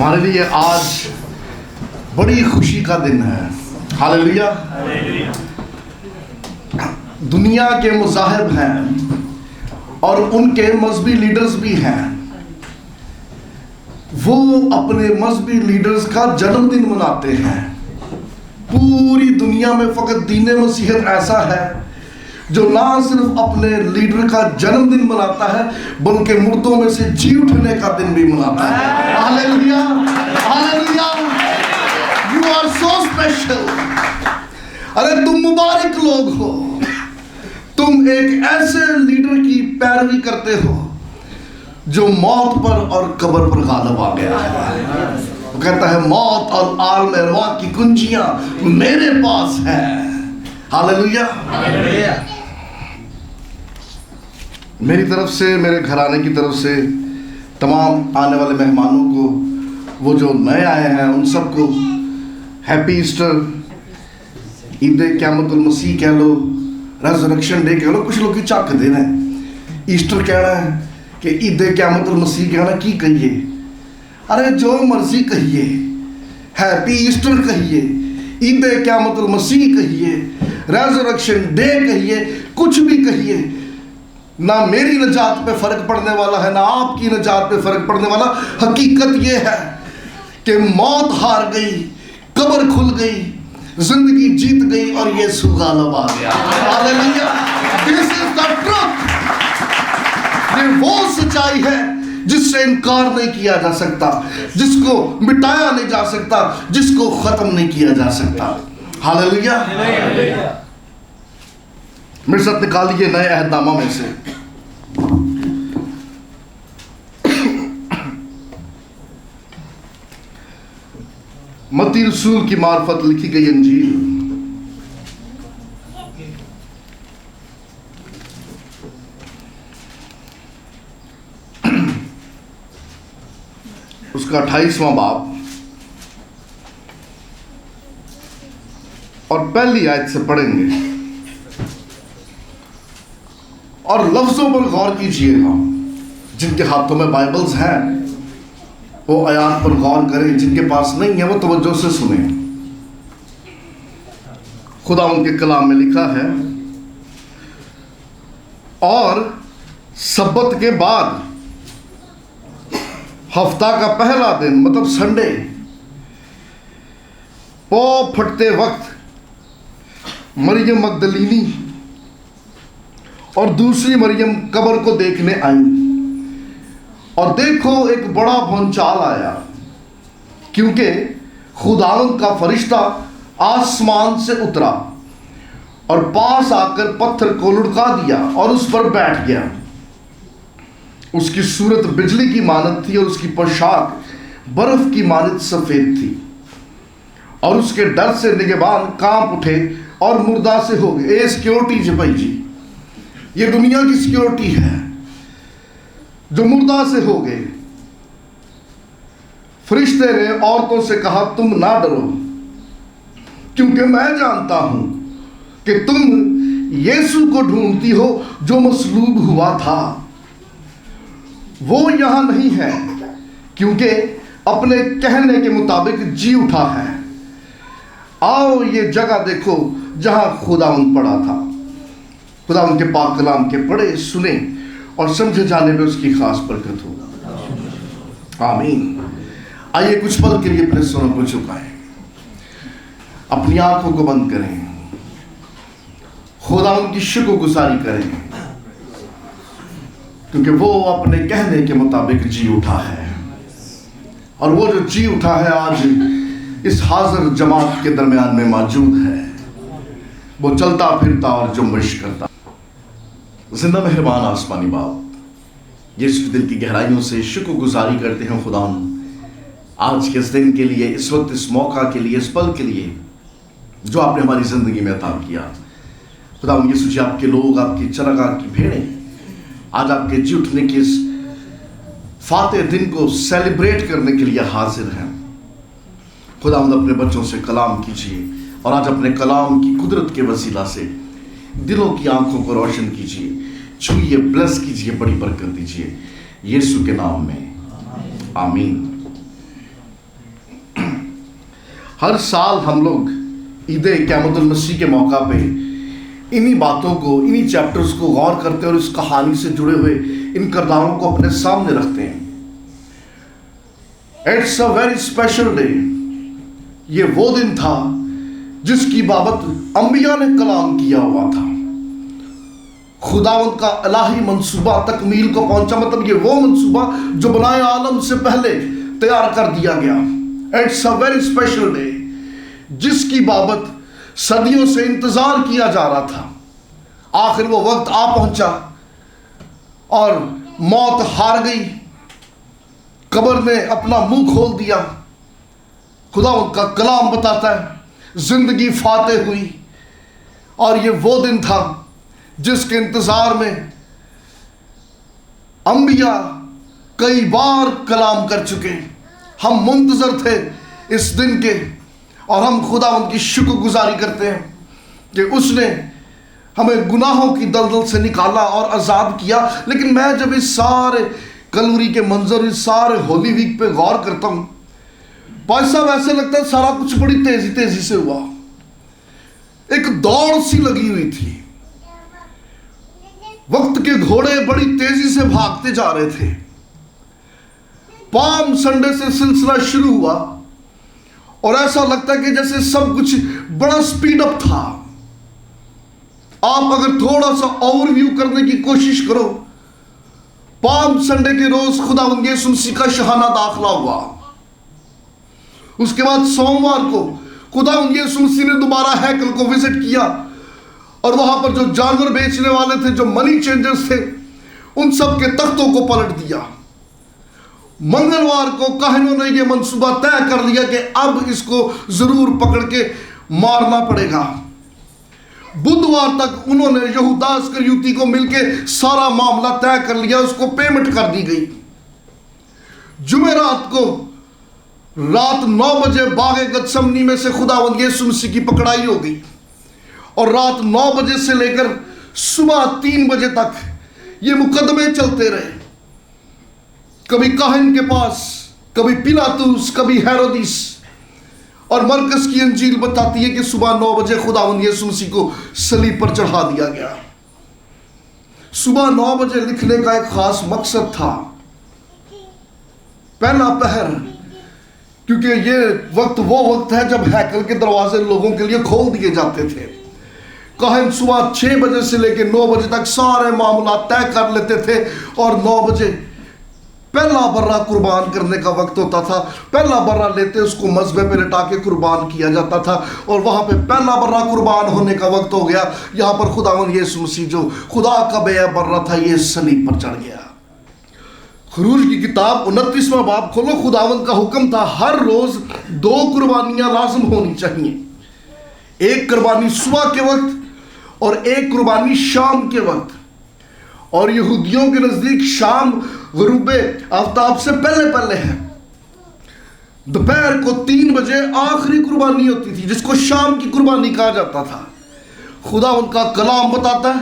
हमारे लिए आज बड़ी खुशी का दिन है। हालेलुया। दुनिया के मुजाहिब हैं और उनके मजहबी लीडर्स भी हैं। वो अपने मजहबी लीडर्स का जन्मदिन मनाते हैं। पूरी दुनिया में फकत दीन मसीहत ऐसा है जो ना सिर्फ अपने लीडर का जन्मदिन मनाता है बल्कि मुर्दों में से जी उठने का दिन भी मनाता है। Hallelujah, hallelujah. You are so special. अरे तुम मुबारक लोग हो। तुम एक ऐसे लीडर की पैरवी करते हो जो मौत पर और कब्र पर गालिब आ गया है। वो कहता है मौत और आलम अरवाह की कुंजियां मेरे पास है। हालेलुया। मेरी तरफ से, मेरे घराने की तरफ से तमाम आने वाले मेहमानों को, वो जो नए आए हैं उन सबको हैप्पी ईस्टर, ईद क़यामतुल मसीह कह लो, रेज़रेक्शन डे कह लो। कुछ लोग की चाक दे रहे हैं ईस्टर कहना है कि ईद क़यामतुल मसीह कहना की कहिए। अरे जो मर्जी कहिए, हैप्पी ईस्टर कहिए, ईद क़यामतुल मसीह कहिए, रेज़रेक्शन डे कहिए, कुछ भी कहिए, ना मेरी नजात पे फर्क पड़ने वाला है ना आपकी नजात पे फर्क पड़ने वाला। हकीकत ये है कि मौत हार गई, कब्र खुल गई, जिंदगी जीत गई और यीशु गालिब आ गया। Hallelujah. This is the truth. ये वो सच्चाई है जिससे इनकार नहीं किया जा सकता, जिसको मिटाया नहीं जा सकता, जिसको खत्म नहीं किया जा सकता। हालेलुया। मेरे साथ निकालिए नए अहदनामा में से मत्ती रसूल की मार्फत लिखी गई अंजील, उसका 28वां बाब और पहली आयत से पढ़ेंगे और लफ्जों पर गौर कीजिएगा। जिनके हाथों में बाइबल्स हैं वो आयात पर गौर करें, जिनके पास नहीं है वो तवज्जो से सुने। खुदा उनके कलाम में लिखा है, और सब्बत के बाद हफ्ता का पहला दिन मतलब संडे, पौ फटते वक्त मरियम मगदलीनी और दूसरी मरियम कब्र को देखने आई, और देखो एक बड़ा भूचाल आया, क्योंकि खुदावंद का फरिश्ता आसमान से उतरा और पास आकर पत्थर को लुढ़का दिया और उस पर बैठ गया। उसकी सूरत बिजली की मानद थी और उसकी पोशाक बर्फ की मानद सफेद थी, और उसके डर से निगहबान कांप उठे और मुर्दा से हो गए। ए सिक्योरिटी जी भाई जी, ये दुनिया की सिक्योरिटी है जो मुर्दा से हो गए। फरिश्ते ने औरतों से कहा, तुम ना डरो, क्योंकि मैं जानता हूं कि तुम यीशु को ढूंढती हो जो मसलूब हुआ था। वो यहां नहीं है, क्योंकि अपने कहने के मुताबिक जी उठा है। आओ ये जगह देखो जहां खुदावंद पड़ा था। खुदा उनके पाक कलाम के पढ़े, सुने और समझे जाने में उसकी खास बरकत हो। आमीन। आइए कुछ पल के लिए अपने सरों को झुकाएं, अपनी आंखों को बंद करें, खुदा उनकी शुक्रगुजारी करें, क्योंकि वो अपने कहने के मुताबिक जी उठा है। और वो जो जी उठा है आज इस हाजिर जमात के दरमियान में मौजूद है। वो चलता फिरता और जुम्बिश करता। जिंदा मेहरबान आसमानी बाप, यीशु दिल की गहराइयों से शुक्रगुजारी करते हैं खुदा आज के इस दिन के लिए, इस वक्त, इस मौका के लिए, इस पल के लिए जो आपने हमारी जिंदगी में अता किया। खुदा यीशु जी, आपके लोग, आपकी चरागाह की भेड़ें आज आपके जी उठने के इस फाते दिन को सेलिब्रेट करने के लिए हाजिर हैं। खुदा अपने बच्चों से कलाम कीजिए और आज अपने कलाम की कुदरत के वसीला से दिलों की आंखों को रोशन कीजिए, छुइए, ब्लेस कीजिए, बड़ी बरकत दीजिए, यीशु के नाम में आमीन। हर साल हम लोग ईद क़यामतुल मसीह के मौका पे इन्हीं बातों को, इन्हीं चैप्टर्स को गौर करते हैं और इस कहानी से जुड़े हुए इन किरदारों को अपने सामने रखते हैं। It's a very special day. ये वो दिन था जिसकी बाबत अंबिया ने कलाम किया हुआ था। खुदावंद का इलाही मंसूबा तकमील को पहुंचा, मतलब ये वो मंसूबा जो बनाए आलम से पहले तैयार कर दिया गया। It's a very special day जिसकी बाबत सदियों से इंतजार किया जा रहा था। आखिर वो वक्त आ पहुंचा और मौत हार गई, कब्र ने अपना मुंह खोल दिया। खुदावंद का कलाम बताता है जिंदगी फातेह हुई, और ये वो दिन था जिसके इंतजार में अंबिया कई बार कलाम कर चुके। हम मुंतजर थे इस दिन के, और हम खुदावंद की शुक्रगुजारी करते हैं कि उसने हमें गुनाहों की दलदल से निकाला और आज़ाद किया। लेकिन मैं जब इस सारे कलवरी के मंजर, इस सारे होली वीक पे गौर करता हूँ, भाई साहब ऐसे लगता है सारा कुछ बड़ी तेजी तेजी से हुआ। एक दौड़ सी लगी हुई थी, वक्त के घोड़े बड़ी तेजी से भागते जा रहे थे। पाम संडे से सिलसिला शुरू हुआ और ऐसा लगता है कि जैसे सब कुछ बड़ा स्पीड अप था। आप अगर थोड़ा सा ओवरव्यू करने की कोशिश करो, पाम संडे के रोज खुदावंद यीशु मसीह का शहाना दाखिला हुआ। उसके बाद सोमवार को खुदावंद यीशु मसीह ने दोबारा हैकल को विजिट किया, और वहां पर जो जानवर बेचने वाले थे, जो मनी चेंजर्स थे, उन सब के तख्तों को पलट दिया। मंगलवार को काहिनों ने यह मंसूबा तय कर लिया कि अब इसको जरूर पकड़ के मारना पड़ेगा। बुधवार तक उन्होंने यहूदा इस्करियोती को मिलके सारा मामला तय कर लिया, उसको पेमेंट कर दी गई। जुमेरात को रात 9 बजे बागे गतसमनी में से खुदावंद यीशु मसीह की पकड़ाई हो गई, और रात 9 बजे से लेकर सुबह 3 बजे तक ये मुकदमे चलते रहे। कभी काहिन के पास, कभी पिलातुस, कभी हेरोदिस। और मरकस की अंजील बताती है कि सुबह 9 बजे खुदावंद यीशु मसीह को सलीब पर चढ़ा दिया गया। सुबह 9 बजे लिखने का एक खास मकसद था, पहला पहर, क्योंकि ये वक्त वो वक्त है जब हैकल के दरवाजे लोगों के लिए खोल दिए जाते थे। काहिन सुबह 6 बजे से लेकर 9 बजे तक सारे मामला तय कर लेते थे, और 9 बजे पहला बर्रा कुर्बान करने का वक्त होता था। पहला बर्रा लेते उसको मज़बे पे लटा के कुर्बान किया जाता था, और वहां पे पहला बर्रा कुर्बान होने का वक्त हो गया। यहां पर खुदावंद यीशु मसीह जो खुदा का बेया बर्रा था, ये सलीब पर चढ़ गया। खरूज की किताब 29वां बाब खोलो। खुदावंद का हुक्म था हर रोज 2 कुर्बानियां लाजम होनी चाहिए, एक कुर्बानी सुबह के वक्त और एक कुर्बानी शाम के वक्त। और यहूदियों के नजदीक शाम गुरूबे आफ्ताब से पहले पहले है। दोपहर को 3 बजे आखिरी कुर्बानी होती थी, जिसको शाम की कुर्बानी कहा जाता था। खुदा उनका कलाम बताता है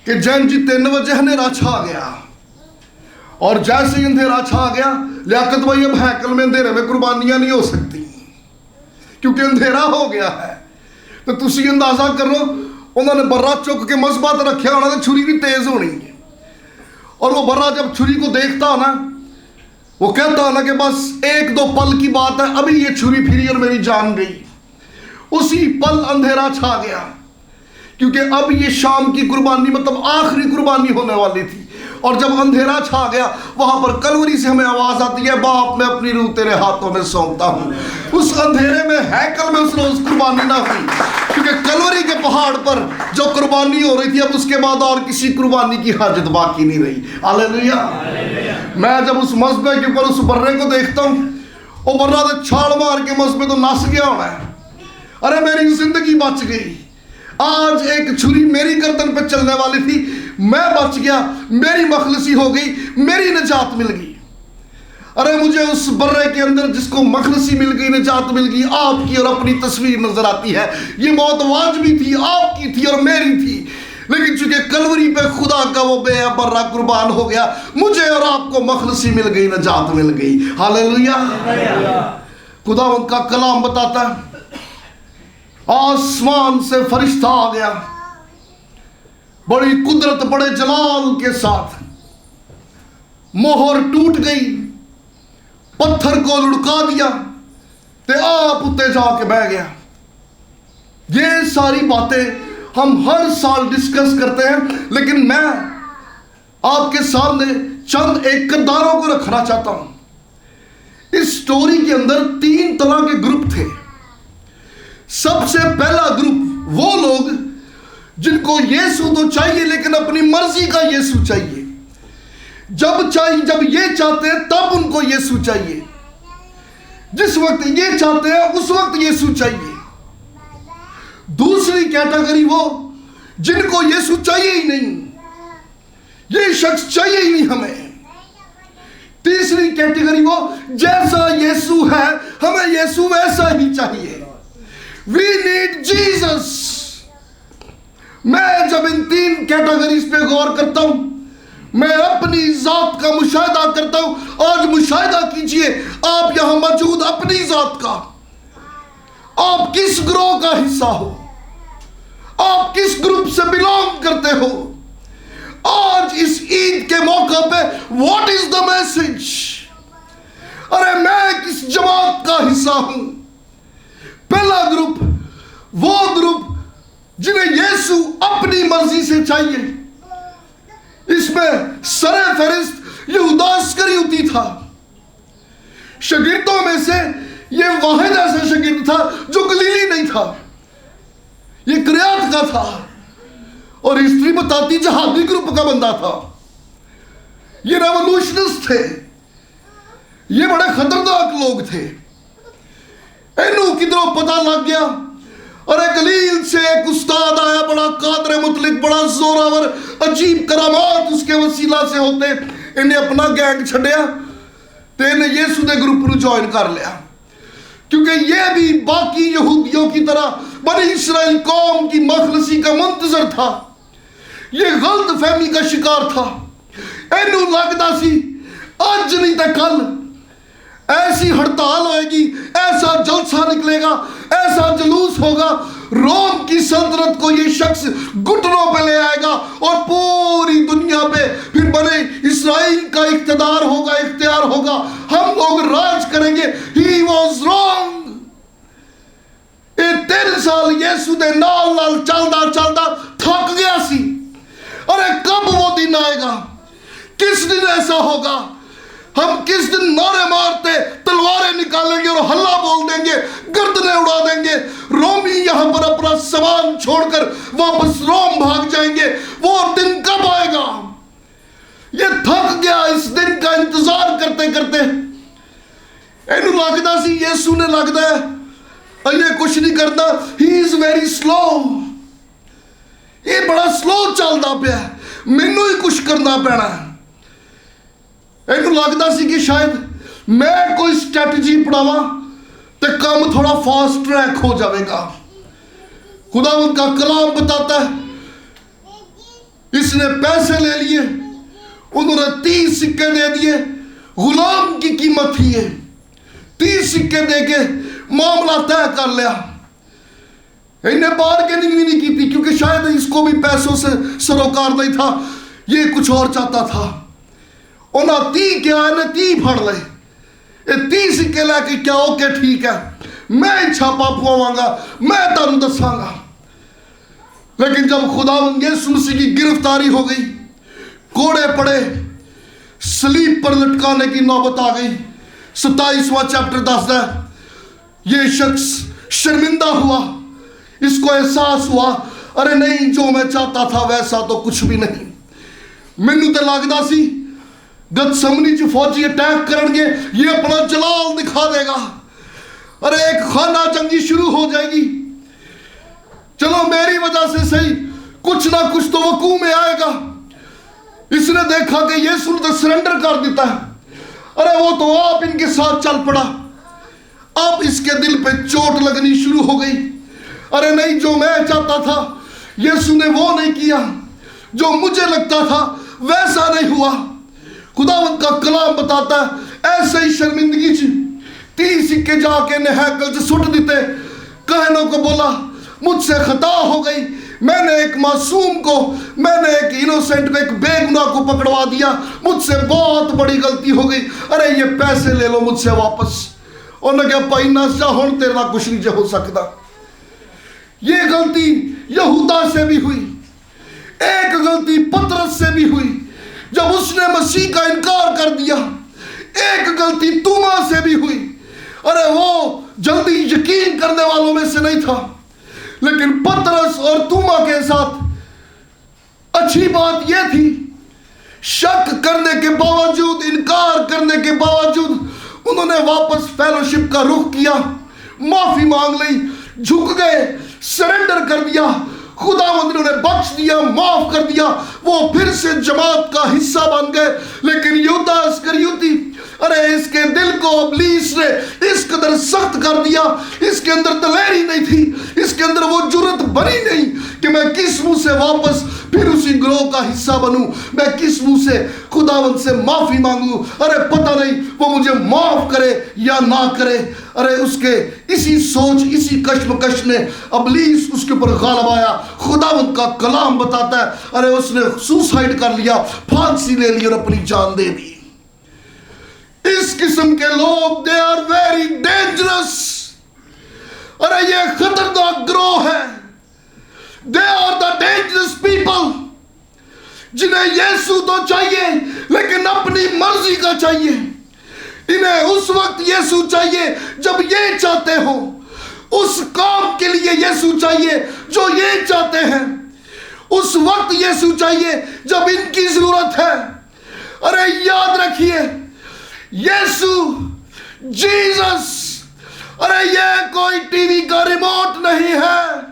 कि जैन जी 3 बजे अंधेरा छा गया, और जैसे ही अंधेरा छा गया, लियाकत भाई अब हैकल में अंधेरे में कुर्बानियां नहीं हो सकती क्योंकि अंधेरा हो गया है। तो तुसी अंदाजा करो, उन्होंने बर्रा चुक के मजबा तो रखा होना, तो छुरी भी तेज होनी है। और वो बर्रा जब छुरी को देखता हो ना, वो कहता हो ना कि बस 1-2 पल की बात है, अभी ये छुरी फिरी और मेरी जान गई। उसी पल अंधेरा छा गया, क्योंकि अब ये शाम की कुर्बानी मतलब आखिरी कुर्बानी होने वाली थी। और जब अंधेरा छा गया, वहां पर कलवरी से हमें आवाज आती है, बाप मैं अपनी रूह तेरे हाथों में सौंपता हूं। उस अंधेरे में हैकल में उस रोज कुर्बानी ना हुई, क्योंकि कलवरी के पहाड़ पर जो कुर्बानी हो रही थी, अब उसके बाद और किसी कुर्बानी की हाजत बाकी नहीं रही। हालेलुया। मैं जब उस मस्बे के ऊपर उस बर्रे को देखता हूं, वो बर्रा तो छाल मार के मस्बे तो नस गया होना है। अरे मेरी जिंदगी बच गई। आज एक छुरी मेरी गर्दन पे चलने वाली थी, मैं बच गया, मेरी मखलसी हो गई, मेरी निजात मिल गई। अरे मुझे उस बर्रे के अंदर जिसको मखलसी मिल गई, निजात मिल गई, आपकी और अपनी तस्वीर नजर आती है। ये मौत वाजबी थी, आपकी थी और मेरी थी, लेकिन चूंकि कलवरी पे खुदा का वो बेबर्रा कुर्बान हो गया, मुझे और आपको मखलसी मिल गई, निजात मिल गई। हालेलुया। खुदावंद का कलाम बताता है, आसमान से फरिश्ता आ गया, बड़ी कुदरत बड़े जलाल के साथ। मोहर टूट गई, पत्थर को लुढ़का दिया ते आप उत्ते जाके बह गया। ये सारी बातें हम हर साल डिस्कस करते हैं, लेकिन मैं आपके सामने चंद एक किरदारों को रखना चाहता हूं। इस स्टोरी के अंदर 3 तरह के ग्रुप थे। सबसे पहला ग्रुप वो लोग जिनको यीशु तो चाहिए लेकिन अपनी मर्जी का यीशु चाहिए। जब ये चाहते हैं तब उनको यीशु चाहिए, जिस वक्त ये चाहते हैं उस वक्त यीशु चाहिए। दूसरी कैटेगरी वो जिनको यीशु चाहिए ही नहीं, ये शख्स चाहिए ही नहीं हमें। तीसरी कैटेगरी वो जैसा यीशु है हमें यीशु वैसा ही चाहिए, वी नीड जीसस। मैं जब इन 3 कैटेगरीज पे गौर करता हूं, मैं अपनी जात का मुशाहिदा करता हूं। आज मुशाहिदा कीजिए, आप यहां मौजूद अपनी जात का, आप किस ग्रोह का हिस्सा हो, आप किस ग्रुप से बिलोंग करते हो। आज इस ईद के मौका पे व्हाट इज द मैसेज? अरे मैं किस जमात का हिस्सा हूं? पहला ग्रुप वो ग्रुप जिन्हें यीशु अपनी मर्जी से चाहिए। इसमें सरे फहरिस्त यहूदा इस्करियोती था। शागिर्दों में से ये वाहिद ऐसा शागिर्द था जो गलीली नहीं था, ये क्रियात का था, और हिस्ट्री बताती जहादी ग्रुप का बंदा था। ये रेवोल्यूशनिस्ट थे, ये बड़े खतरनाक लोग थे। इन्हों किधरों पता लग गया, अरे गलील से एक उस्ताद आया, बड़ा कादर मुतलिक, बड़ा जोरावर, अजीब करामात उसके वसीला से होते। इन्हें अपना गैंग छड़िया ते इन्हें यीशु दे ग्रुप में ज्वाइन कर लिया, क्योंकि ये भी बाकी यहूदियों की तरह बनी इस्राएल कौम की मखलसी का मुंतजर था। ये गलत फहमी का शिकार था। इन्हों लगता सी आज नहीं तो कल ऐसी हड़ताल होगी, ऐसा जलसा निकलेगा, ऐसा जुलूस होगा, रोम की सल्तनत को ये शख्स घुटनों पे ले आएगा और पूरी दुनिया पे फिर बने इस्राइल का इख्तियार होगा, हम लोग राज करेंगे। He was wrong. 3 साल यीशु दे नाल चलदा थक गया सी। अरे कब वो दिन आएगा? किस दिन ऐसा होगा? हम किस दिन नारे मारते, तलवारें निकालेंगे और हल्ला बोल देंगे, गर्दनें उड़ा देंगे, रोमी यहां पर अपना सामान छोड़कर वापस रोम भाग जाएंगे। वो दिन कब आएगा? ये थक गया इस दिन का इंतजार करते करते। इन्हें लगता सी यीशु ने लगता है ये कुछ नहीं करता, ही इज वेरी स्लो, ये बड़ा स्लो चलता पिया, मैनू ही कुछ करना पैना है। इन्हें लगता सी कि शायद मैं कोई स्ट्रैटेजी अपनावा तो काम थोड़ा फास्ट ट्रैक हो जाएगा। खुदावंद का कलाम बताता है, इसने पैसे ले लिए, उन्होंने 30 सिक्के दे दिए, गुलाम की कीमत थी ये, 30 सिक्के देके मामला तय कर लिया। इन्हें बार्गेनिंग भी नहीं की थी, क्योंकि शायद इसको भी पैसों से सरोकार नहीं था, ये कुछ और चाहता था। उन्हें 30 क्या है, 30 फड़ ले, 30 सिक्के लैके क्या ओके ठीक है, मैं छापा पवांगा, मैं तुम दसांगा। लेकिन जब खुदावंद यीशु मसीह की गिरफ्तारी हो गई, कोड़े पड़े, सलीब पर लटकाने की नौबत आ गई, 27वां चैप्टर दसदा है ये शख्स शर्मिंदा हुआ, इसको एहसास हुआ, अरे नहीं जो मैं चाहता था वैसा तो कुछ भी नहीं। मैनू तो लगता सी गतसमनी च फौजी अटैक करेंगे, ये अपना जलाल दिखा देगा, अरे एक खाना जंगी शुरू हो जाएगी, चलो मेरी वजह से सही कुछ ना कुछ तो वकू में आएगा। इसने देखा कि यीशु ने तो सरेंडर कर देता है, अरे वो तो आप इनके साथ चल पड़ा। अब इसके दिल पे चोट लगनी शुरू हो गई, अरे नहीं जो मैं चाहता था यीशु ने वो नहीं किया, जो मुझे लगता था वैसा नहीं हुआ। खुदावंद का कलाम बताता है ऐसे ही शर्मिंदगी 30 सिक्के जाके ने हैकल से सुट दिते। कहनों को बोला मुझसे खता हो गई, मैंने एक मासूम को, मैंने एक इनोसेंट को, एक बेगुनाह को पकड़वा दिया, मुझसे बहुत बड़ी गलती हो गई, अरे ये पैसे ले लो मुझसे वापस। उन्होंने कहा भाई नस जा, हुण तेरे नाल कुछ नहीं हो सकता। ये गलती यहूदा से भी हुई, एक गलती पतरस से भी हुई जब उसने मसीह का इनकार कर दिया, एक गलती तूमा से भी हुई। अरे वो जल्दी यकीन करने वालों में से नहीं था, लेकिन पतरस और तूमा के साथ अच्छी बात यह थी, शक करने के बावजूद, इनकार करने के बावजूद उन्होंने वापस फेलोशिप का रुख किया, माफी मांग ली, झुक गए, सरेंडर कर दिया, खुदावंद ने उन्हें बख्श दिया, माफ कर दिया, वो फिर से जमात का हिस्सा बन गए। लेकिन यहूदा इस्करियोती, अरे इसके दिल को इब्लीस ने इस कदर सख्त कर दिया, इसके अंदर दलेरी नहीं थी, इसके अंदर वो जुर्रत बनी नहीं कि मैं किस मुंह से वापस फिर उसी ग्रोह का हिस्सा बनूं, मैं किस मुंह से खुदावंद से माफी मांगूं। अरे पता नहीं वो मुझे माफ करे या ना करे। अरे उसके इसी सोच, इसी कश्मकश ने इब्लीस उसके ऊपर गालिब आया। खुदावंद का कलाम बताता है, अरे उसने सुसाइड कर लिया, फांसी ले ली और अपनी जान दे दी। इस किस्म के लोग दे आर वेरी डेंजरस। अरे ये खतरनाक ग्रोह है। They are the dangerous people, जिन्हें यीशु तो चाहिए लेकिन अपनी मर्जी का चाहिए। इन्हें उस वक्त यीशु चाहिए जब ये चाहते हो, उस काम के लिए यीशु चाहिए जो ये चाहते हैं, उस वक्त यीशु चाहिए जब इनकी जरूरत है। अरे याद रखिए, यीशु, जीसस, अरे ये कोई टीवी का रिमोट नहीं है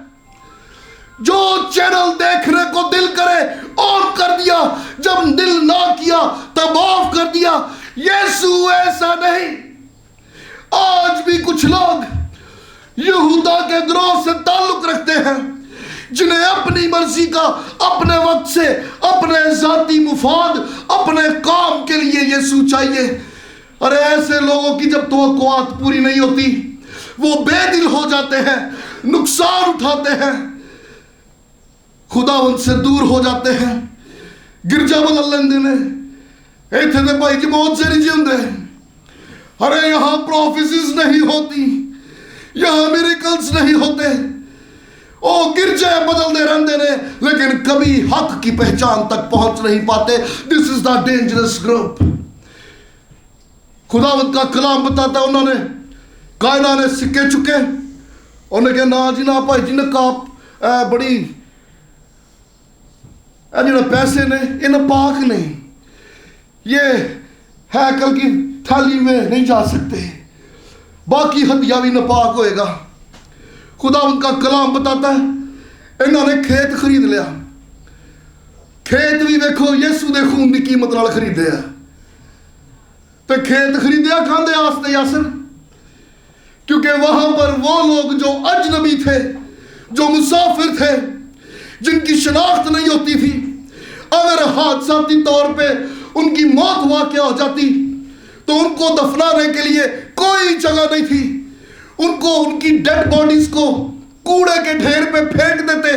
जो चैनल देखने को दिल करे ऑन कर दिया, जब दिल ना किया तब ऑफ कर दिया। यीशु ऐसा नहीं। आज भी कुछ लोग यहूदा के ग्रोह से ताल्लुक रखते हैं, जिन्हें अपनी मर्जी का, अपने वक्त से, अपने जाती मुफाद, अपने काम के लिए यीशु चाहिए। अरे ऐसे लोगों की जब तवक्कुआत पूरी नहीं होती, वो बेदिल हो जाते हैं, नुकसान उठाते हैं, खुदावंद से दूर हो जाते हैं। गिरजा बदल लेंदे ने, इत्थे दे भाई जी मौत से नहीं जिंदे। अरे यहां प्रोफेसीज नहीं होती, यहां मिरेकल्स नहीं होते। ओ गिरजा बदलते रहते ने, लेकिन कभी हक की पहचान तक पहुंच नहीं पाते। This is the dangerous group. खुदावंद का कलाम बताता है, उन्होंने कायना ने सिक्के चुके, उन्हें कहा ना जी ना भाई जी ने का बड़ी जो पैसे ने इन पाक ने, ये हैकल की थाली में नहीं जा सकते, बाकी हदिया भी नापाक होएगा। खुदावंद का कलाम बताता है, इन्होंने खेत खरीद लिया। खेत भी देखो यीशु दे खून की कीमत नाल खरीदे है। तो खेत खरीदया खांदे आस्ते यासर, क्योंकि वहां पर वो लोग जो अजनबी थे, जो मुसाफिर थे, जिनकी शनाख्त नहीं होती थी, अगर हादसाती तौर पे उनकी मौत वाक़या हो जाती तो उनको दफनाने के लिए कोई जगह नहीं थी। उनको, उनकी डेड बॉडीज को कूड़े के ढेर पे फेंक देते,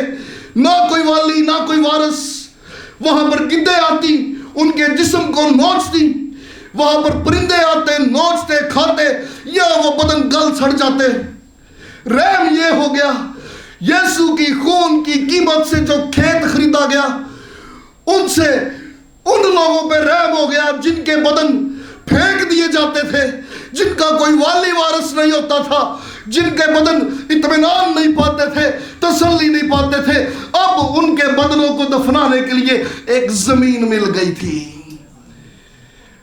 ना कोई वाली ना कोई वारस। वहां पर गिद्दे आती, उनके जिस्म को नोचती, वहां पर परिंदे आते, नोचते, खाते, या वो बदन गल सड़ जाते। रहम ये हो गया, यीशु की खून की कीमत से जो खेत खरीदा गया, उनसे उन लोगों पे रहम हो गया जिनके बदन फेंक दिए जाते थे, जिनका कोई वाली वारस नहीं होता था, जिनके बदन इत्मीनान नहीं पाते थे, तसल्ली नहीं पाते थे। अब उनके बदनों को दफनाने के लिए एक जमीन मिल गई थी।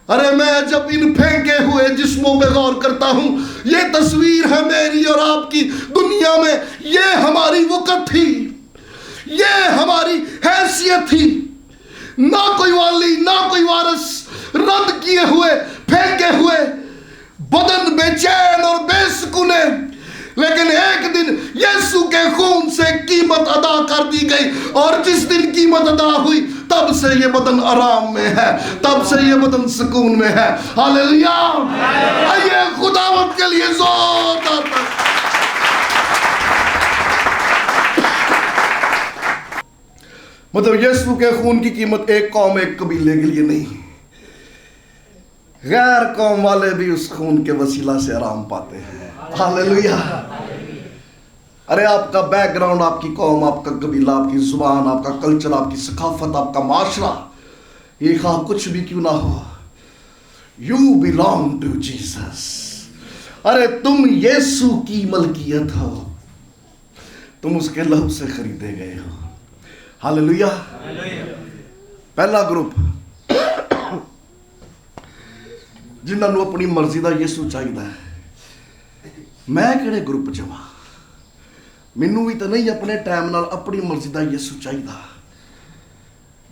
अरे मैं जब इन फेंके हुए जिस्मों पे गौर करता हूं, ये तस्वीर है मेरी और आपकी दुनिया में। ये हमारी वक़्त थी, ये हमारी हैसियत थी। ना कोई वाली ना कोई वारस, रद्द किए हुए, फेंके हुए, बदन बेचैन और बेसुकूने। लेकिन एक दिन यीशु के खून से कीमत अदा कर दी गई, और जिस दिन कीमत अदा हुई तब से ये बदन आराम में है, तब से ये बदन सुकून में है। हालेलुया। आइए खुदावंद के लिए जोरदार मतलब यीशु के खून की कीमत एक कौम एक कबीले के लिए नहीं, गैर कौम वाले भी उस खून के वसीला से आराम पाते हैं। हालेलुया। अरे आपका बैकग्राउंड, आपकी कौम, आपका कबीला, आपकी जुबान, आपका कल्चर, आपकी सकाफत, आपका माशरा, ये कुछ भी क्यों ना हो, यू बिलोंग टू जीसस। अरे तुम यीशु की मलकियत हो, तुम उसके लहू से खरीदे गए हो। हालेलुया। पहला ग्रुप जिन्होंने अपनी मर्जी का यीशु चाहिए। मैं किहड़े ग्रुप च वां? मैनू भी तो नहीं अपने टाइम नाल अपनी मर्जी का यीशु चाहिए।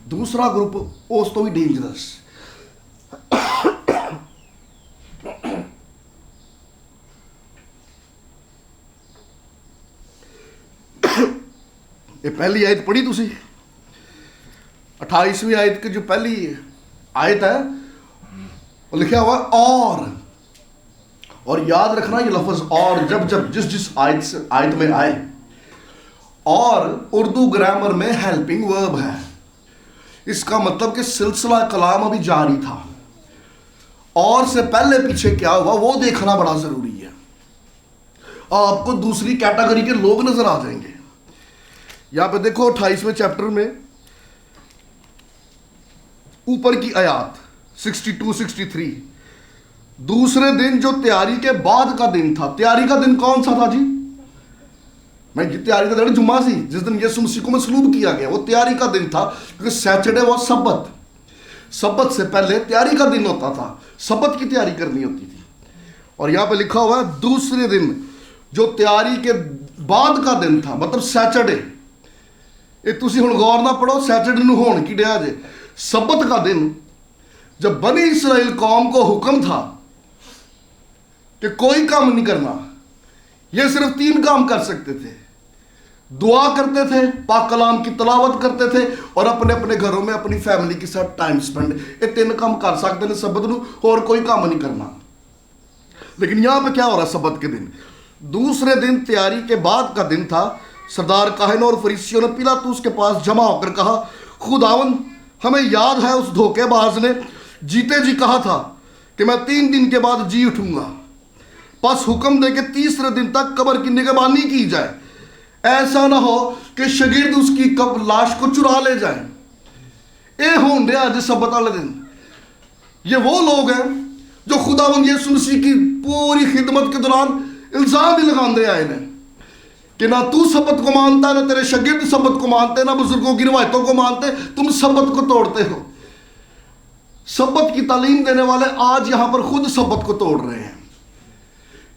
दूसरा ग्रुप उस तो भी डेंजरस, ये पहली आयत पढ़ी तुसी, 28वीं आयत की जो पहली आयत है वो लिखा हुआ और याद रखना ये लफ्ज और जब जब जिस जिस आयत में आए, और उर्दू ग्रामर में हेल्पिंग वर्ब है। इसका मतलब कि सिलसिला कलाम अभी जारी था, और से पहले पीछे क्या हुआ वो देखना बड़ा जरूरी है। आपको दूसरी कैटेगरी के लोग नजर आ जाएंगे। यहां पे देखो 28वें चैप्टर में ऊपर की आयत 62, 63, दूसरे दिन जो तैयारी के बाद का दिन था। तैयारी का दिन कौन सा था जी? मैं तैयारी का दिन जुम्मा सी, जिस दिन यीशु मसीह को मसलूब किया गया, वो तैयारी का दिन था, क्योंकि सैटरडे वो सब्बत, सब्बत से पहले तैयारी का दिन होता था, सब्बत की तैयारी करनी होती थी। और यहां पे लिखा हुआ है दूसरे दिन जो तैयारी के बाद का दिन था, मतलब सैटरडे। ये तुसी हुण गौर ना पढ़ो, सैटरडे नूं होण की डिया जे, सब्बत का दिन, जब बनी इसराइल कौम को हुक्म था कि कोई काम नहीं करना, ये सिर्फ 3 काम कर सकते थे। दुआ करते थे, पाक कलाम की तलावत करते थे, और अपने अपने घरों में अपनी फैमिली के साथ टाइम स्पेंड। ये 3 काम कर सकते हैं सब्बत नूं, और कोई काम नहीं करना। लेकिन यहां पे क्या हो रहा है? सब्बत के दिन, दूसरे दिन तैयारी के बाद का दिन था। सरदार काहन और फरीसियों ने पिलातुस के पास जमा होकर कहा, खुदावंद हमें याद है उस धोखेबाज ने जीते जी कहा था कि मैं 3 दिन के बाद जी उठूंगा। बस हुक्म दे के तीसरे दिन तक कब्र की निगरानी की जाए, ऐसा ना हो कि शागिर्द उसकी लाश को चुरा ले जाए। ये होने आज सब्बत वाले दिन। ये वो लोग हैं जो खुदावंद यीशु मसीह की पूरी खिदमत के दौरान इल्जाम ही लगाते आए हैं कि ना तू सब्बत को मानता, ना तेरे शागिर्द सब्बत को मानते, ना बुजुर्गों की रिवायतों को मानते, तुम सब्बत को तोड़ते हो। सब्बत की तालीम देने वाले आज यहां पर खुद सब्बत को तोड़ रहे हैं।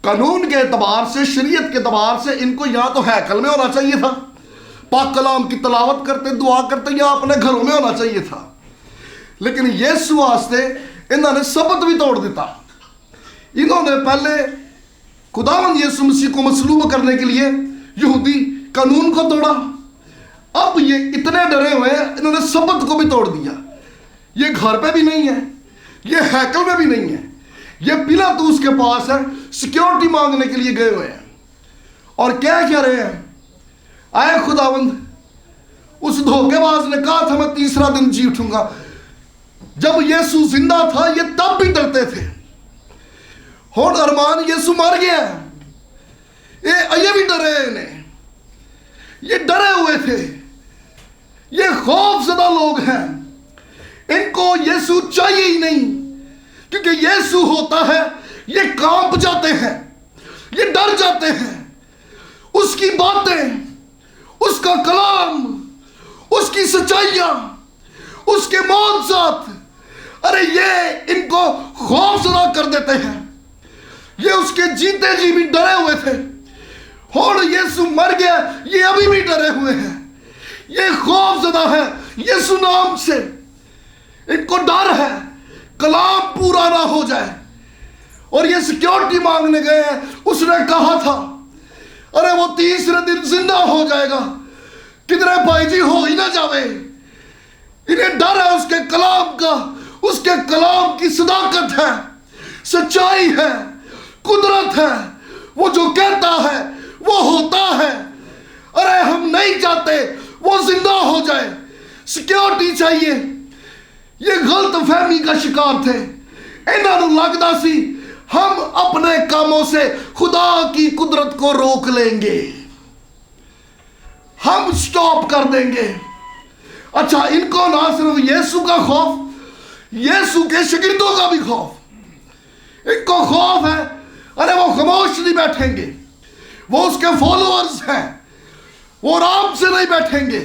कानून के एतबार से, शरीयत के एतबार से इनको या तो हैकल में होना चाहिए था, पाक कलाम की तलावत करते, दुआ करते, या अपने घरों में होना चाहिए था। लेकिन यीशु वास्ते इन्होंने सब्बत भी तोड़ दिता। इन्होंने पहले खुदावंद यीशु मसीह को मसलूब करने के लिए यहूदी कानून को तोड़ा, अब ये इतने डरे हुए हैं, इन्होंने सब्बत को भी तोड़ दिया। ये घर पे भी नहीं है, ये हैकल में भी नहीं है, ये पिलातुस के पास है, सिक्योरिटी मांगने के लिए गए हुए हैं। और क्या कह रहे हैं? आए खुदावंद, उस धोखेबाज ने कहा था मैं तीसरा दिन जी उठूंगा। जब यीशु जिंदा था ये तब भी डरते थे, और अरमान यीशु मर गया, ये भी डरे इन्हें, ये डरे हुए थे, ये खौफजदा लोग हैं, इनको यीशु चाहिए ही नहीं, क्योंकि यीशु होता है ये कांप जाते हैं, ये डर जाते हैं। उसकी बातें, उसका कलाम, उसकी सच्चाइयां, उसके मौजज़ात, अरे ये इनको खौफजदा कर देते हैं। ये उसके जीते जी भी डरे हुए थे, और यीशु मर गया, ये अभी भी डरे हुए हैं, ये खौफजदा है यीशु नाम से। इनको डर है कलाम पूरा ना हो जाए, और ये सिक्योरिटी मांगने गए हैं। उसने कहा था अरे वो तीसरे दिन जिंदा हो जाएगा, किधरे भाई जी हो ही ना जावे। इन्हें डर है उसके कलाम का, उसके कलाम की सदाकत है, सच्चाई है, कुदरत है। वो जो कहता है वो होता है। अरे हम नहीं चाहते वो जिंदा हो जाए, सिक्योरिटी चाहिए। ये गलत फहमी का शिकार थे। इन्होंने लगता सी हम अपने कामों से खुदा की कुदरत को रोक लेंगे, हम स्टॉप कर देंगे। अच्छा, इनको ना सिर्फ यीशु का खौफ, यीशु के शागिर्दों का भी खौफ। इनको खौफ है, अरे वो खामोश नहीं बैठेंगे, वो उसके फॉलोअर्स हैं, वो आराम से नहीं बैठेंगे,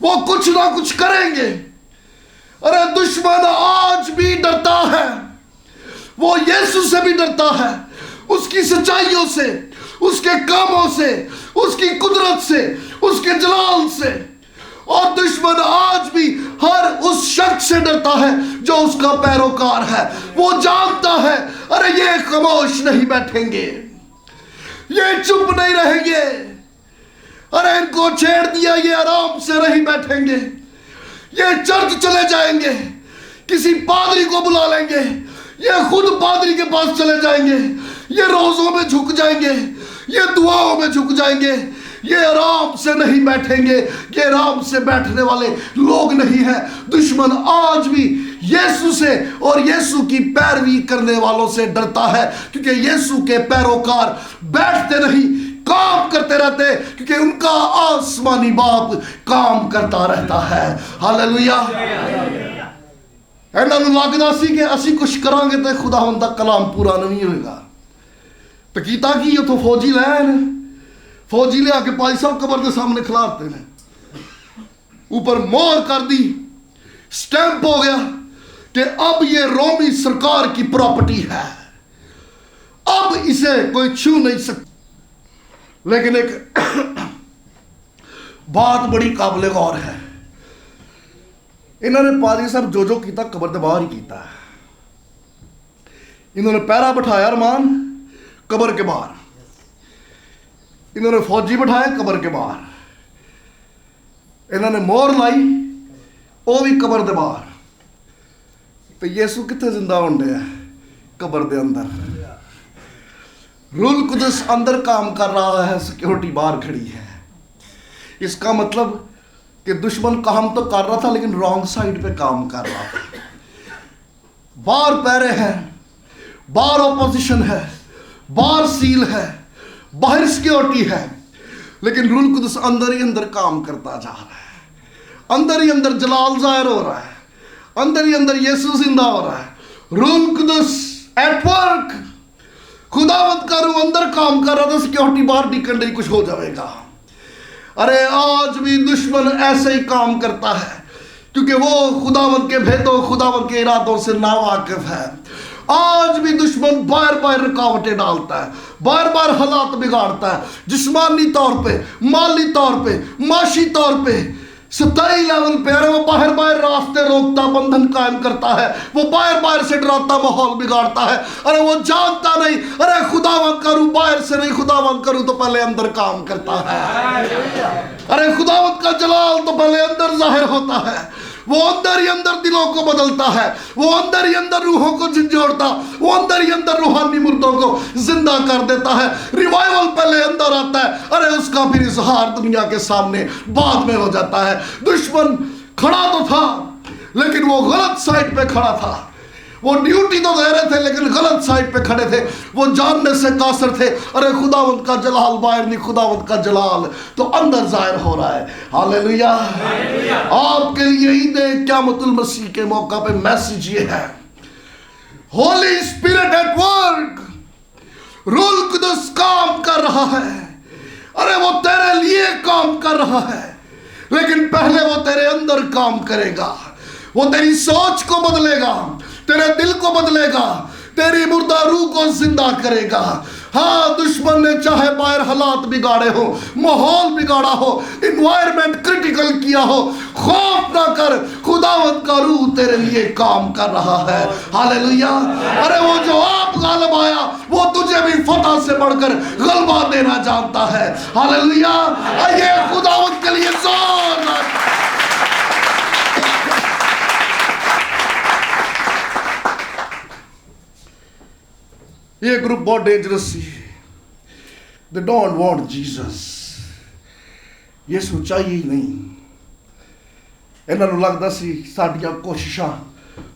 वो कुछ ना कुछ करेंगे। अरे दुश्मन आज भी डरता है, वो यीशु से भी डरता है, उसकी सच्चाइयों से, उसके कामों से, उसकी कुदरत से, उसके जलाल से। और दुश्मन आज भी हर उस शख्स से डरता है जो उसका पैरोकार है। वो जानता है, अरे ये खामोश नहीं बैठेंगे, ये चुप नहीं रहेंगे, अरे इनको छेड़ दिया, ये आराम से नहीं बैठेंगे, ये चर्च चले जाएंगे, किसी पादरी को बुला लेंगे, ये खुद पादरी के पास चले जाएंगे, ये रोजों में झुक जाएंगे, ये दुआओं में झुक जाएंगे, ये आराम से नहीं बैठेंगे। ये आराम से बैठने वाले लोग नहीं है। दुश्मन आज भी यीशु से और यीशु की पैरवी करने वालों से डरता है, क्योंकि यीशु के पैरोकार बैठते नहीं, काम करते रहते, क्योंकि उनका आसमानी बाप काम करता रहता है। हालेलुया। इन्होंने लगता सी कि असी कुछ करांगे तो खुदावंद दा कलाम पूरा नहीं होगा। तो कीता की उतो फौजी लैन, फौजी ले आके पाई साहब कबर के सामने खिलारते हैं, ऊपर मोहर कर दी, स्टैंप हो गया कि अब ये रोमी सरकार की प्रॉपर्टी है, अब इसे कोई छू नहीं सकता। लेकिन एक बात बड़ी काबिल गौर है, इन्होंने पादरी साहब जो किया कबर के बाहर ही किया। इन्होंने पैरा बिठाया अरमान कबर के बाहर, इन्होंने फौजी बिठाए कबर के बाहर, इन्होंने मोहर लाई वो भी कबर के बाहर। तो यीशु कितने जिंदा होंडे है? कबर के अंदर। रूल कुदस अंदर काम कर रहा है, सिक्योरिटी बाहर खड़ी है। इसका मतलब कि दुश्मन काम तो कर रहा था लेकिन रॉन्ग साइड पे काम कर रहा था। बाहर पैरे हैं, बाहर ऑपोजिशन है, बाहर सील है, बाहर सिक्योरिटी है, लेकिन रूल कुदस अंदर ही अंदर काम करता जा रहा है। अंदर ही अंदर जलाल जाहिर हो रहा है, अंदर ही अंदर यीशु जिंदा हो रहा है। रूल कुदस एट वर्क। खुदावंद का रूह अंदर काम कर रहा था, सिक्योरिटी बाहर निकल रही, कुछ हो जाएगा। अरे आज भी दुश्मन ऐसे ही काम करता है, क्योंकि वो खुदावंद के भेदों, खुदावंद के इरादों से नावाकिफ है। आज भी दुश्मन बार बार रुकावटें डालता है, बार बार हालात बिगाड़ता है, जिस्मानी तौर पे, माली तौर पे, माशी तौर पे, सतही लेवल पे। अरे वो बाहर बाहर रास्ते रोकता, बंधन कायम करता है, वो बाहर बाहर से डराता, माहौल बिगाड़ता है। अरे वो जानता नहीं, अरे खुदावंद का रूह बाहर से नहीं, खुदावंद का रूह तो पहले अंदर काम करता है। अरे खुदावंद का जलाल तो पहले अंदर जाहिर होता है, वो अंदर ही अंदर दिलों को बदलता है, वो अंदर ही अंदर रूहों को झंझोड़ता, वो अंदर ही अंदर रूहानी मुर्दों को जिंदा कर देता है। रिवाइवल पहले अंदर आता है, अरे उसका फिर इजहार दुनिया के सामने बाद में हो जाता है। दुश्मन खड़ा तो था लेकिन वो गलत साइड पे खड़ा था। वो ड्यूटी तो दे रहे थे लेकिन गलत साइड पे खड़े थे, वो जानने से कासर थे। अरे खुदावंद का जलाल बाहर नहीं, खुदावंद का जलाल तो अंदर जाहिर हो रहा है। हालेलुया। आपके लिए ईद क़यामतुल मसीह के मौका पे मैसेज ये है, होली स्पिरिट एट वर्क। रूल कुदस काम कर रहा है। अरे वो तेरे लिए काम कर रहा है, लेकिन पहले वो तेरे अंदर काम करेगा। वो तेरी सोच को बदलेगा, तेरे दिल को बदलेगा, तेरी मुर्दा रूह को जिंदा करेगा। हाँ, दुश्मन ने चाहे बाहर हालात बिगाड़े हो, माहौल बिगाड़ा हो, इन्वायरमेंट क्रिटिकल किया हो, खौफ ना कर, खुदावंद का रूह तेरे लिए काम कर रहा है। हालेलुया। अरे वो जो आप गालिब आया, वो तुझे भी फतह से बढ़कर गलबा देना जानता है। हालेलुया। आइए खुदावंद के लिए जोरदार ये ग्रुप बहुत डेंजरस सी, दे डोंट वांट जीसस, यीशु चाहिए ही नहीं। इन्हां नूं लगदा सी साडियां कोशिशां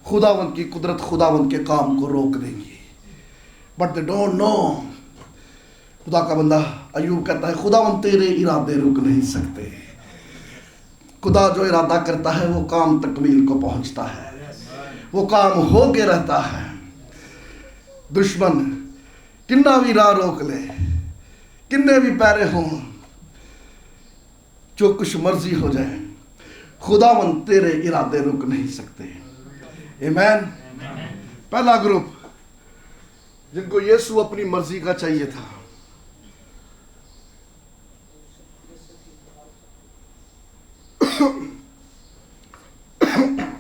खुदावंद की कुदरत, खुदावंद के काम को रोक देंगी, बट दे डोंट नो। खुदा का बंदा अयूब कहता है खुदावंद तेरे इरादे रुक नहीं सकते। खुदा जो इरादा करता है वो काम तकमील को पहुंचता है, वो काम हो के रहता है। दुश्मन किन्ना भी राह रोक ले, किन्ने भी पैरे हों, जो कुछ मर्जी हो जाए, खुदावंद तेरे इरादे रुक नहीं सकते। आमीन। पहला ग्रुप जिनको यीशु अपनी मर्जी का चाहिए था,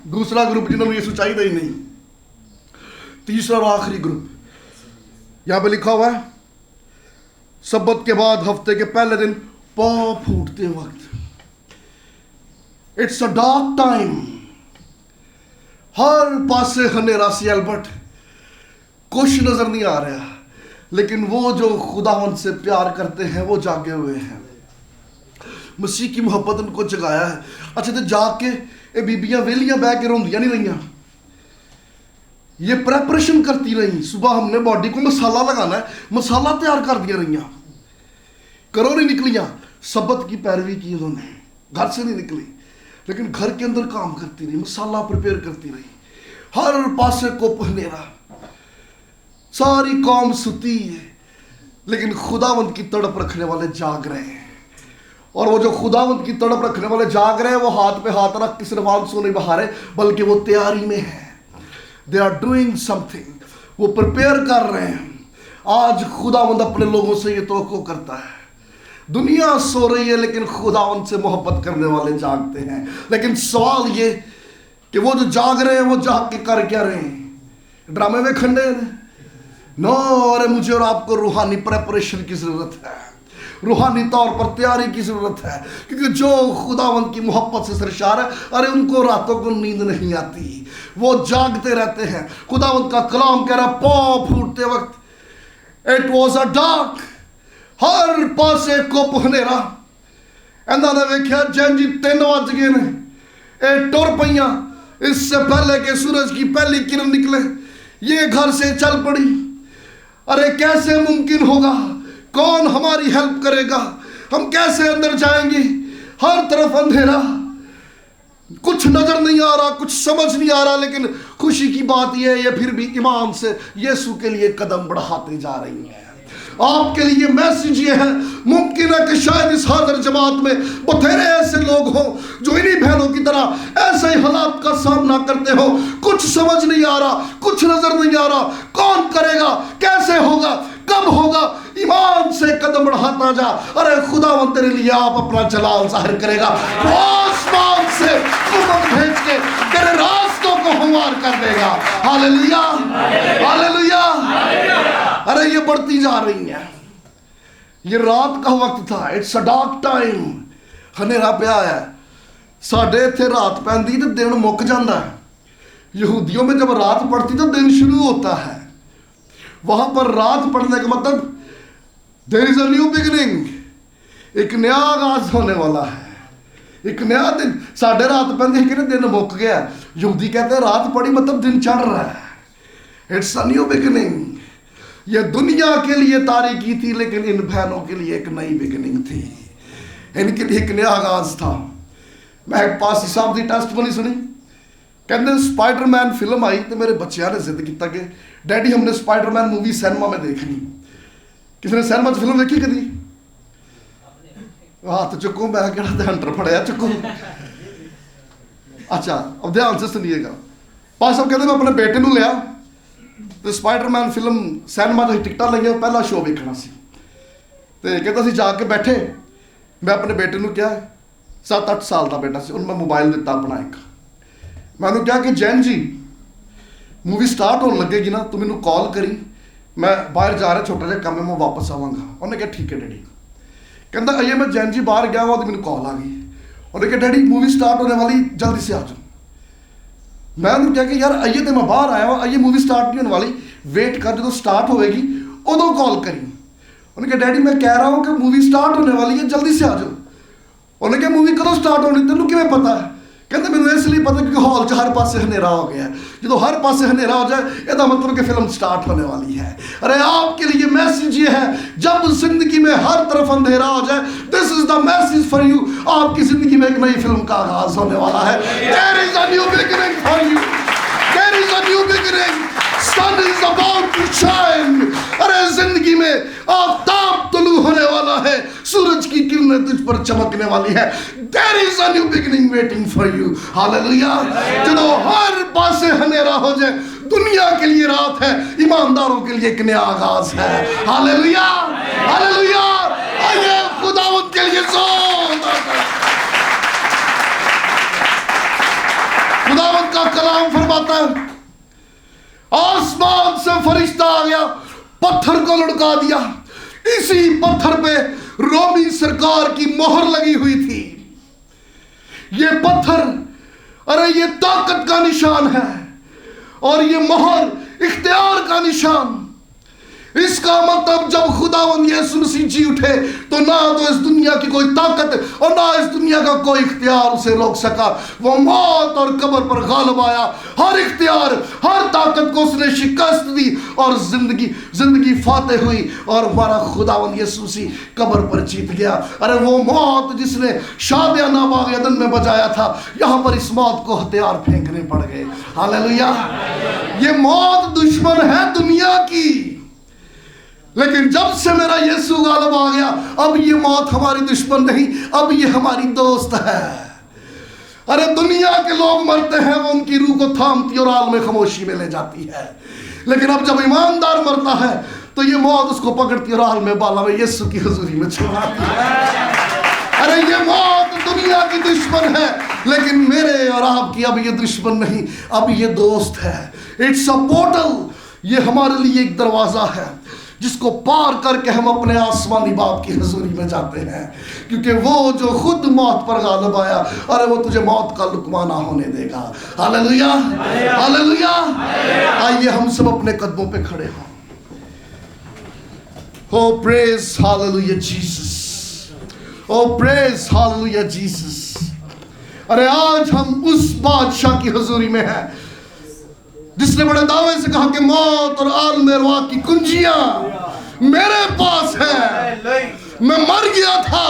दूसरा ग्रुप जिन्होंने यीशु चाहिए ही नहीं, तीसरा और आखिरी ग्रुप यहां पे लिखा हुआ है सब्बत के बाद हफ्ते के पहले दिन पांव फूटते वक्त, इट्स अ डार्क टाइम, हर पासे हनेरा सी एल्बर्ट, कुछ नजर नहीं आ रहा, लेकिन वो जो खुदावंद से प्यार करते हैं वो जागे हुए हैं। मसीह की मोहब्बत उनको जगाया है। अच्छा तो जाके ये बीबियां वेलियां बह के रोंदियां नहीं रही, ये प्रेपरेशन करती रही। सुबह हमने बॉडी को मसाला लगाना है, मसाला तैयार कर दिया रही, करो नहीं निकलियां, सब्बत की पैरवी की उन्होंने, घर से नहीं निकली, लेकिन घर के अंदर काम करती रही, मसाला प्रिपेयर करती रही। हर पासे को पहनेरा, सारी कौम सुती है, लेकिन खुदावंद की तड़प रखने वाले जाग रहे हैं। और वो जो खुदावंद की तड़प रखने वाले जाग रहे हैं, वो हाथ पे हाथ रख के सिर्फ आंसू नहीं बहा रहे, बल्कि वो तैयारी में है। दे आर डूइंग समथिंग, वो प्रिपेयर कर रहे हैं। आज खुदावंद अपने लोगों से ये तवक्को करता है। दुनिया सो रही है, लेकिन खुदावंद से मोहब्बत करने वाले जागते हैं। लेकिन सवाल ये कि वो जो जाग रहे हैं वो जाग के कर क्या रहे हैं? ड्रामे में खंडे नो। अरे मुझे और आपको रूहानी प्रेपरेशन की जरूरत है, रूहानी तौर पर तैयारी की जरूरत है, क्योंकि जो खुदावंद की मोहब्बत से सरशार है, अरे उनको रातों को नींद नहीं आती, वो जागते रहते हैं। खुदावंद का कलाम कह रहा है पांव फूटते वक्त इट वॉज अ डार्क, हर पासे कुप हनेरा। इन्हों ने वेख्या जंजी 3 बज गए ने, ये टुर पईयां, इससे पहले कि सूरज की पहली किरण निकले ये घर से चल पड़ी। अरे कैसे मुमकिन होगा, कौन हमारी हेल्प करेगा, हम कैसे अंदर जाएंगे? हर तरफ अंधेरा, कुछ नजर नहीं आ रहा, कुछ समझ नहीं आ रहा। लेकिन खुशी की बात यह है, ये फिर भी ईमान से यीशु के लिए कदम बढ़ाते जा रही है। आपके लिए मैसेज ये है, मुमकिन है कि शायद इस हाजिर जमात में बथेरे ऐसे लोग हों जो इन्हीं बहनों की तरह ऐसे ही हालात का सामना करते हो। कुछ समझ नहीं आ रहा, कुछ नजर नहीं आ रहा, कौन करेगा, कैसे होगा, कब होगा? ईमान से कदम बढ़ाता जा। अरे खुदावंद तेरे लिए आप अपना जलाल जाहिर करेगा, वो आसमान से हुक्म भेज के तेरे रास्तों को हमवार कर देगा। Hallelujah, hallelujah. अरे ये बढ़ती जा रही है, ये रात का वक्त था, इट्स अ डार्क टाइम, हनेरा पिया है। साढ़े इत्थे रात पैंदी तो दिन मुक जाता है, यहूदियों में जब रात पड़ती तो दिन शुरू होता है। वहां पर रात पड़ने का मतलब there is a new beginning, एक नया आगाज होने वाला है, एक नया दिन। साढ़े रात पैंदी कि दिन मुक गया, यहूदी कहते हैं रात पड़ी मतलब दिन चढ़ रहा है। It's a new beginning. ये दुनिया के लिए तारीकी थी, लेकिन इन बहनों के लिए एक नई बिगिनिंग थी, इनके लिए एक नया आगाज था। मैं एक पास साहब की टेस्टमनी सुनी, कहते स्पाइडरमैन फिल्म आई तो मेरे बच्चों ने जिद किया कि डैडी हमने स्पाइडरमैन मूवी सिनेमा में देखनी। किसी ने सिनेमा च फिल्म देखी कभी? हाथ चुको, मैं कहना हंटर फड़िया चुको। अच्छा अब ध्यान से सुनिएगा। पास साहब कहते मैं अपने बेटे को लिया तो स्पाइडरमैन फिल्म सिनेमा की टिकटा लईया, पहला शो वेखना सी, तो कहता सी जाके बैठे। मैं अपने बेटे को क्या, 7-8 साल का बेटा से, उन्हें मैं मोबाइल दिता अपना एक, मैं उन्होंने कहा कि जैन जी मूवी स्टार्ट होने लगेगी ना तो मैंने कॉल करी, मैं बाहर जा रहा छोटा जहा काम है, मैं वापस आवागा। उन्हें कहा ठीक है डैडी। कहता अये मैं जैन जी बाहर गया हुआ तो मैंने कॉल आ गई। उन्हें कहा डैडी मूवी स्टार्ट होने वाली, जल्दी से आ जाओ। मैं उन्होंने कहा कि यार आइए तो मैं बाहर आया हुआ, आइए मूवी स्टार्ट नहीं होने वाली, वेट कर, जो स्टार्ट होएगी उदों कॉल करी। उन्होंने कहा डैडी मैं कह रहा हूँ कि मूवी स्टार्ट होने वाली है, जल्दी से आ जाओ। उन्होंने कहा मूवी कदों स्टार्ट होनी, तेनों किवें पता है? कहते मैंने इसलिए पता क्योंकि हॉल च हर पासे हनेरा हो गया। जो हर पासे हनेरा हो जाए इसका मतलब कि फिल्म स्टार्ट होने वाली है। अरे आपके लिए मैसेज ये है, जब जिंदगी में हर तरफ अंधेरा हो जाए, this is the message for you. आपकी जिंदगी में एक नई फिल्म का आगाज होने वाला है। There is a new beginning for you, there is a new beginning, sun is about to shine. अरे जिंदगी में आफताब तुलू होने वाला है, सूरज की किरणें तुझ पर चमकने वाली है। There is a new beginning waiting for you. Hallelujah. जो हर पासे हनेरा हो जाए, दुनिया के लिए रात है, ईमानदारों के लिए एक नया आगाज है। Hallelujah, hallelujah. आइए खुदावंद के लिए जोरदार खुदावंद का कलाम फरमाता है, आसमान से फरिश्ता आ गया, पत्थर को लुढ़का दिया। इसी पत्थर पे रोमी सरकार की मोहर लगी हुई थी। ये पत्थर, अरे ये ताकत का निशान है और ये मोहर इख्तियार का निशान। इसका मतलब जब खुदावंद यीशु मसीह जी उठे तो ना तो इस दुनिया की कोई ताकत और ना इस दुनिया का कोई इख्तियार उसे रोक सका। वो मौत और कब्र पर गालिब आया। हर इख्तियार, हर ताकत को उसने शिकस्त दी और जिंदगी फातेह हुई और हमारा खुदावंद यीशु मसीह कब्र पर जीत गया। अरे वो मौत जिसने शादियाना बाग यदन में बजाया था, यहाँ पर इस मौत को हथियार फेंकने पड़ गए। हालेलुया। ये मौत दुश्मन है दुनिया की, लेकिन जब से मेरा यीशु गालिब आ गया, अब ये मौत हमारी दुश्मन नहीं, अब ये हमारी दोस्त है। अरे दुनिया के लोग मरते हैं, वो उनकी रूह को थामती और आल में खामोशी में ले जाती है, लेकिन अब जब ईमानदार मरता है तो ये मौत उसको पकड़ती और आल में बाला में यीशु की हुजूरी में छुड़ाती है। अरे ये मौत दुनिया की दुश्मन है, लेकिन मेरे और आपकी अब ये दुश्मन नहीं, अब ये दोस्त है। इट्स अ पोर्टल, ये हमारे लिए एक दरवाजा है जिसको पार करके हम अपने आसमानी बाप की हजूरी में जाते हैं, क्योंकि वो जो खुद मौत पर गालिब आया, अरे वो तुझे मौत का लुकमा ना होने देगा। Hallelujah, hallelujah. आइए हम सब अपने कदमों पे खड़े हों। ओ प्रेज हालेलुया जीसस, ओ प्रेज हालेलुया जीसस। अरे आज हम उस बादशाह की हजूरी में हैं जिसने बड़े दावे से कहा कि मौत और आलम अरवाह की कुंजियां मेरे पास है। मैं मर गया था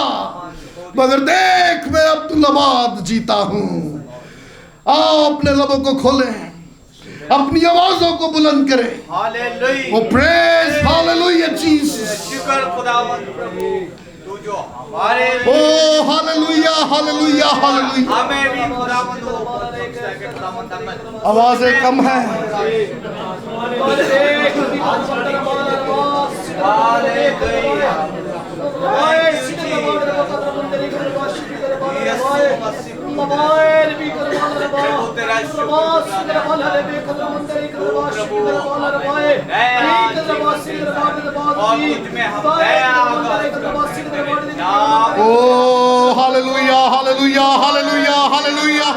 मगर देख मैं अब्दुल्लाबाद जीता हूं। आओ अपने लबों को खोलें, अपनी आवाजों को बुलंद करें। हालेलुया, ओ प्रेज हालेलुया जीसस। शुक्र खुदावंद प्रभु, तू जो हमारे, ओ हालेलुया, हालेलुया, हालेलुया। हमें भी खुदावंद आवाजें कम है। ओ हालेलुया, हालेलुया, हालेलुया, हालेलुया।